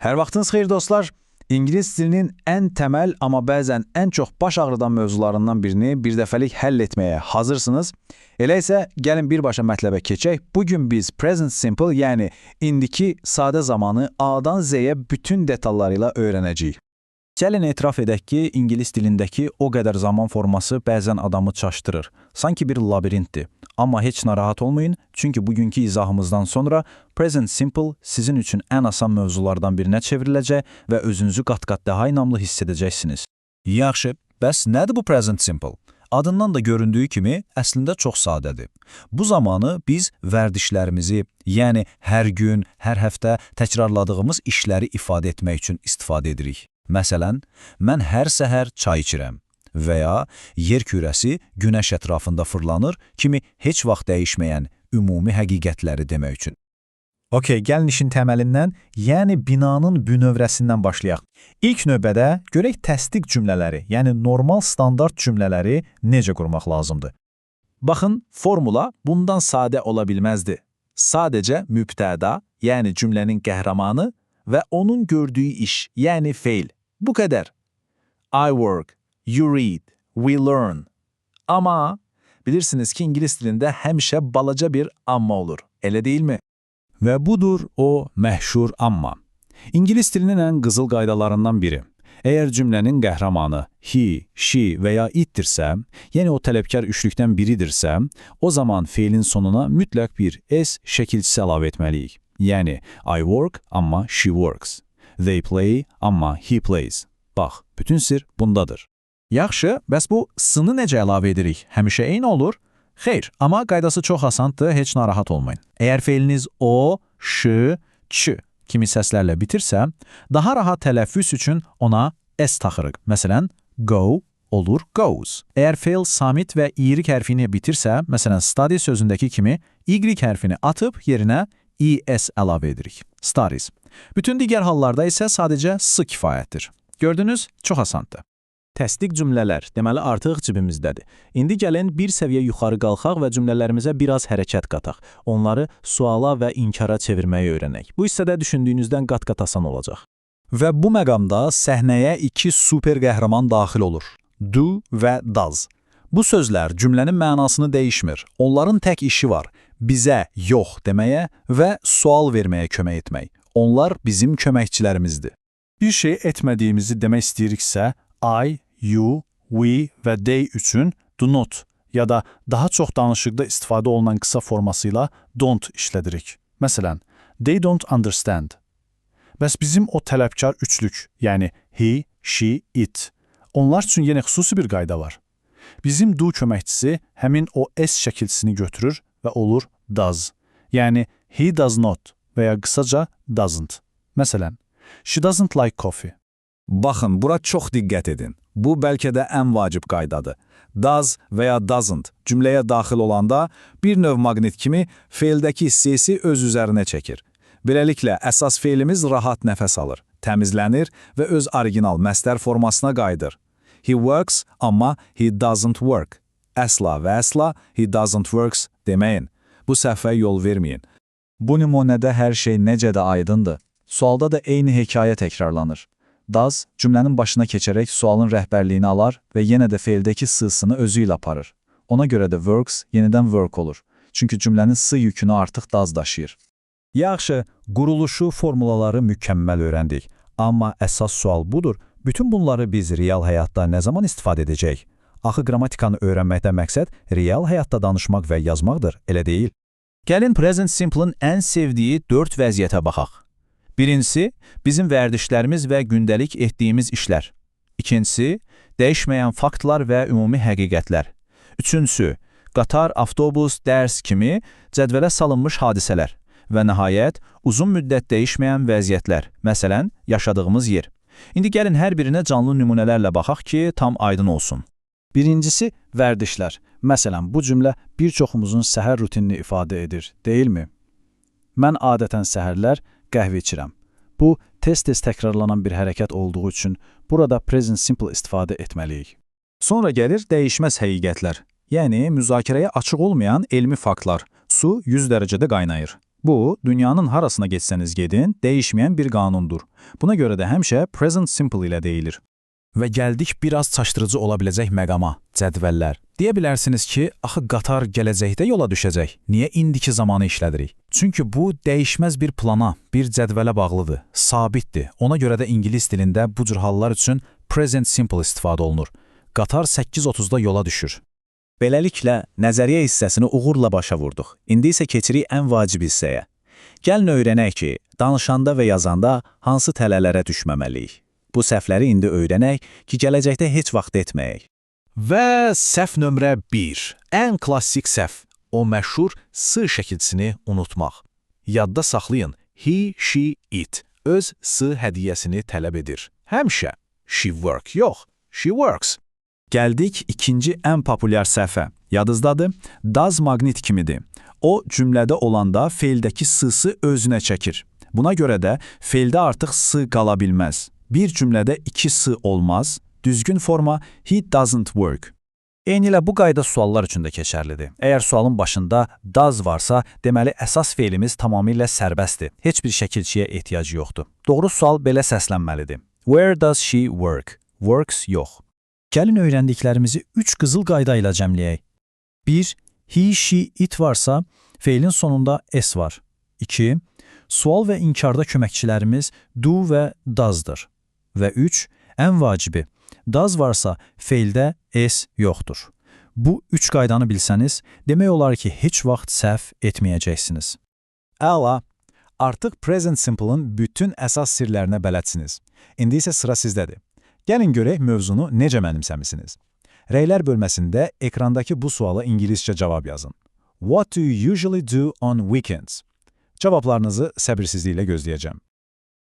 Hər vaxtınız xeyir dostlar. İngilis dilinin ən təməl, amma bəzən ən çox baş ağrıdan mövzularından birini bir dəfəlik həll etməyə hazırsınız. Elə isə gəlin birbaşa mətləbə keçək. Bugün biz present simple, yəni indiki sadə zamanı A-dan Z-yə bütün detallarıyla öyrənəcəyik. Gəlin etiraf edək ki, ingilis dilindəki o qədər zaman forması bəzən adamı çaşdırır. Sanki bir labirintdir. Amma heç narahat olmayın, çünki bugünkü izahımızdan sonra present simple sizin üçün ən asan mövzulardan birinə çevriləcək və özünüzü qat-qat daha inamlı hiss edəcəksiniz. Yaxşı, bəs nədir bu present simple? Adından da göründüyü kimi əslində çox sadədir. Bu zamanı biz vərdişlərimizi, yəni hər gün, hər həftə təkrarladığımız işləri ifadə etmək üçün istifadə edirik. Məsələn, mən hər səhər çay içirəm və ya yer kürəsi günəş ətrafında fırlanır kimi heç vaxt dəyişməyən ümumi həqiqətləri demək üçün. Okey, gəlin işin təməlindən, yəni binanın bünövrəsindən başlayaq. İlk növbədə görək təsdiq cümlələri, yəni normal standart cümlələri necə qurmaq lazımdır. Baxın, formula bundan sadə ola bilməzdi. Sadəcə mübtəda, yəni cümlənin qəhrəmanı və onun gördüyü iş, yəni feil. Bu qədər. I work, you read, we learn. Amma bilirsiniz ki, İngilis dilində həmişə balaca bir amma olur, elə deyilmi? Və budur o məşhur amma. İngilis dilinin ən qızıl qaydalarından biri. Əgər cümlənin qəhrəmanı he, she və ya itdirsə, yəni o tələbkar üçlükdən biridirsə, o zaman feilin sonuna mütləq bir s şəkilçisi əlavə etməliyik. Yəni, I work, amma she works. They play, amma he plays. Bax, bütün sir bundadır. Yaxşı, bəs bu s-nı necə əlavə edirik? Həmişə eyni olur? Xeyr, amma qaydası çox asandır, heç narahat olmayın. Əgər feiliniz o, ş, ç kimi səslərlə bitirsə, daha rahat tələffüz üçün ona s taxırıq. Məsələn, go olur goes. Əgər feil samit və irik hərfini bitirsə, məsələn, study sözündəki kimi y hərfini atıb yerinə es əlavə edirik. Studies. Bütün digər hallarda isə sadəcə s kifayətdir. Gördünüz, çox asandır. Təsdiq cümlələr, deməli artıq cibimizdədir. İndi gəlin bir səviyyə yuxarı qalxaq və cümlələrimizə biraz hərəkət qataq. Onları suala və inkara çevirməyi öyrənək. Bu hissədə düşündüyünüzdən qat-qat asan olacaq. Və bu məqamda səhnəyə iki super qəhrəman daxil olur. Do və does. Bu sözlər cümlənin mənasını dəyişmir. Onların tək işi var. Bizə yox deməyə və sual verməyə kömək etmək. Onlar bizim köməkçilərimizdir. Bir şey etmədiyimizi demək istəyiriksə, I, you, we və they üçün do not ya da daha çox danışıqda istifadə olunan qısa formasıyla don't işlədirik. Məsələn, they don't understand. Bəs bizim o tələbkar üçlük, yəni he, she, it. Onlar üçün yenə xüsusi bir qayda var. Bizim do köməkçisi həmin o s şəkilçisini götürür və olur does. Yəni, he does not və ya qısaca doesn't. Məsələn, she doesn't like coffee. Baxın, bura çox diqqət edin. Bu bəlkə də ən vacib qaydadır. Does və ya doesn't cümləyə daxil olanda bir növ maqnit kimi feildəki hissəsi öz üzərinə çəkir. Beləliklə, əsas feilimiz rahat nəfəs alır, təmizlənir və öz orijinal məstər formasına qayıdır. He works, amma he doesn't work. Əsla və əsla he doesn't works deməyin. Bu səhvə yol verməyin. Bu nümunədə hər şey necə də aydındır. Sualda da eyni hekayə təkrarlanır. Does cümlənin başına keçərək sualın rəhbərliyini alar və yenə də feildəki s-sını özü ilə aparır. Ona görə də works yenidən work olur. Çünki cümlənin s yükünü artıq does daşıyır. Yaxşı, quruluşu, formulaları mükəmməl öyrəndik. Amma əsas sual budur. Bütün bunları biz real həyatda nə zaman istifadə edəcəyik? Axı qrammatikanı öyrənməkdə məqsəd real həyatda danışmaq və yazmaqdır, elə deyil. Gəlin present simple-ın ən sevdiyi 4 vəziyyətə baxaq. Birincisi, bizim vərdişlərimiz və gündəlik etdiyimiz işlər. İkincisi, dəyişməyən faktlar və ümumi həqiqətlər. Üçüncüsü, qatar, avtobus, dərs kimi cədvələ salınmış hadisələr. Və nəhayət, uzun müddət dəyişməyən vəziyyətlər, məsələn, yaşadığımız yer. İndi gəlin hər birinə canlı nümunələrlə baxaq ki, tam aydın olsun. Birincisi, vərdişlər. Məsələn, bu cümlə bir çoxumuzun səhər rutinini ifadə edir, deyilmi? Mən adətən səhərlər qəhvə içirəm. Bu, tez-tez təkrarlanan bir hərəkət olduğu üçün burada present simple istifadə etməliyik. Sonra gəlir dəyişməz həqiqətlər, yəni müzakirəyə açıq olmayan elmi faktlar. Su 100 dərəcədə qaynayır. Bu, dünyanın harasına geçsəniz gedin, dəyişməyən bir qanundur. Buna görə də həmişə present simple ilə deyilir. Və gəldik biraz çaşdırıcı ola biləcək məqama, cədvəllər. Deyə bilərsiniz ki, axı qatar gələcəkdə yola düşəcək. Niyə indiki zamanı işlədirik? Çünki bu dəyişməz bir plana, bir cədvələ bağlıdır, sabitdir. Ona görə də ingilis dilində bu cür hallar üçün present simple istifadə olunur. Qatar 8:30-da yola düşür. Beləliklə, nəzəriyyə hissəsini uğurla başa vurduq. İndi isə keçirik ən vacib hissəyə. Gəlin öyrənək ki, danışanda və yazanda hansı tələlərə düşməməliyik. Bu səhvləri indi öyrənək ki, gələcəkdə heç vaxt etməyək. Və səhv nömrə 1. Ən klassik səhv. O məşhur s şəkilçisini unutmaq. Yadda saxlayın, he, she, it öz s hədiyyəsini tələb edir. Həmişə. She work yox, she works. Gəldik ikinci ən populyar səhvə. Yadınızdadır? Does maqnit kimidir. O, cümlədə olanda feildəki s-sı özünə çəkir. Buna görə də feildə artıq s qala bilməz. Bir cümlədə iki s olmaz. Düzgün forma he doesn't work. Eynilə bu qayda suallar üçün də keçərlidir. Əgər sualın başında does varsa, deməli əsas feilimiz tamamilə sərbəstdir. Heç bir şəkilçiyə ehtiyacı yoxdur. Doğru sual belə səslənməlidir. Where does she work? Works yox. Gəlin öyrəndiklərimizi 3 qızıl qayda ilə cəmləyək. 1. He, she, it varsa, feilin sonunda s var. 2. Sual və inkarda köməkçilərimiz do və does'dır. Və 3. Ən vacibi, does varsa, feildə s yoxdur. Bu 3 qaydanı bilsəniz, demək olar ki, heç vaxt səhv etməyəcəksiniz. Əla, artıq present simple-ın bütün əsas sirlərinə bələdsiniz. İndi isə sıra sizdədir. Gəlin görək mövzunu necə mənimsəmisiniz. Rəylər bölməsində ekrandakı bu suala ingiliscə cavab yazın. What do you usually do on weekends? Cavablarınızı səbirsizliklə gözləyəcəm.